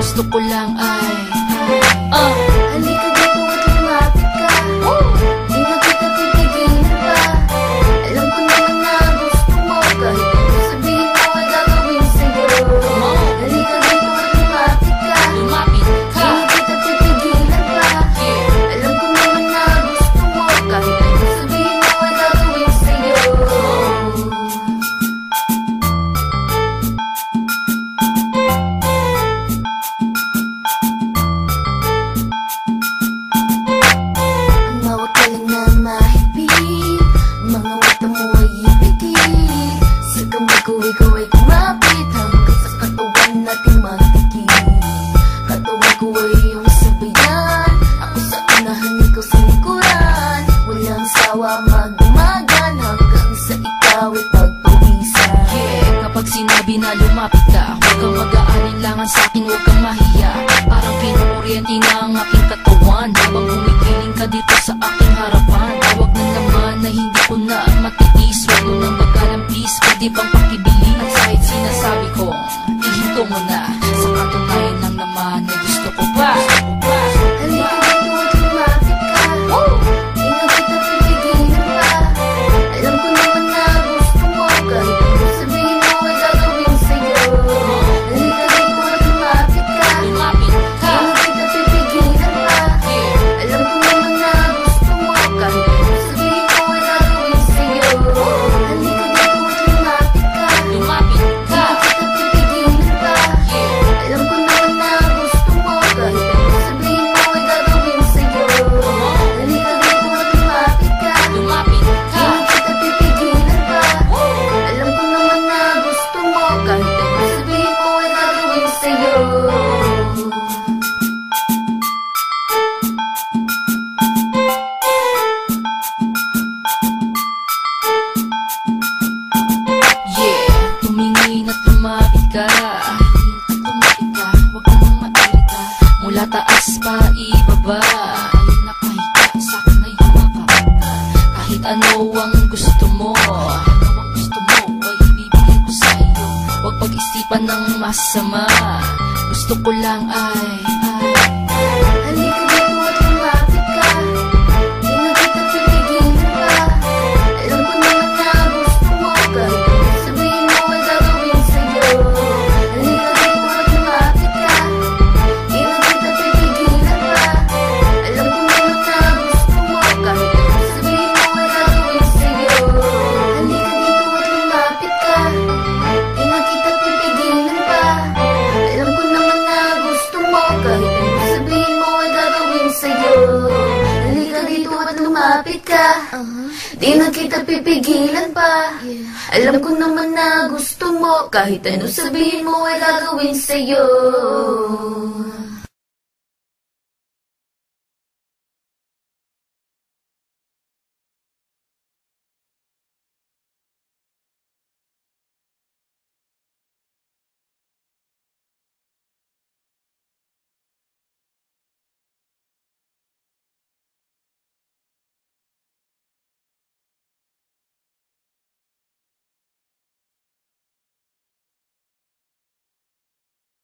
Gusto ko lang ay halika dito at lumapit ka. Di na kita pipigilin pa. Alam ko naman na gusto mo, kahit ano sabihin mo ay gagawin sa'yo. Halika dito at lumapit ka. Di na kita pipigilan pa. Alam ko naman na gusto mo, kahit ano sabihin mo ay gagawin sa'yo. Magdumagan hanggang sa ikaw ay pagpawisan. Kapag sinabi na lumapit ka, huwag kang mag-aalinlangan sa'kin, huwag kang mahiya. Parang kinukuryente na ang aking katawan habang humikiling ka dito sa aking harapan. Tawag na naman na hindi ko na matiis. Huwag mo nang bagalan please, pwede bang pakibilis? At kahit sinasabi ko, ihinto mo na. Sa katunayan lang naman ay gusto ko pa. Halika dito at lumapit ka. Di na kita pipigilan pa. Alam ko naman na gusto mo, kahit ano sabihin mo ay gagawin sa'yo. Halika dito at lumapit ka. Di na kita pipigilan pa. Alam ko naman na gusto mo, kahit ano sabihin mo ay gagawin sa'yo. Halika dito at lumapit ka. Di na kita pipigilan pa. Alam ko naman na gusto mo, kahit ano sabihin mo ay gagawin sa'yo. Halika dito at lumapit ka. Di na kita pipigilan pa. Alam ko naman na gusto mo, kahit ano sabihin mo ay gagawin sa'yo. Tumingin at lumapit ka. Huwag kang mairita. Mula taas pa ibaba. Ayun na kahit sa'kin ay yumakap ka. Kahit ano ang gusto mo, ay ibibigay ko sa'yo. Huwag pag-isipan ng masama. Gusto ko lang ay Halika dito at lumapit ka. Di na kita pipigilan pa. Alam ko naman na gusto mo, kahit ano sabihin mo ay gagawin sa'yo. Halika dito at lumapit ka. Di na kita pipigilan pa. Alam ko naman na gusto mo, kahit ano sabihin mo ay gagawin sa'yo. Halika dito at lumapit ka. Di na kita pipigilan pa. Alam ko naman na gusto mo, kahit ano sabihin mo ay gagawin sa'yo. Halika dito at lumapit ka. Di na kita pipigilan pa. Alam ko naman na gusto mo, kahit ano sabihin mo ay gagawin sa'yo.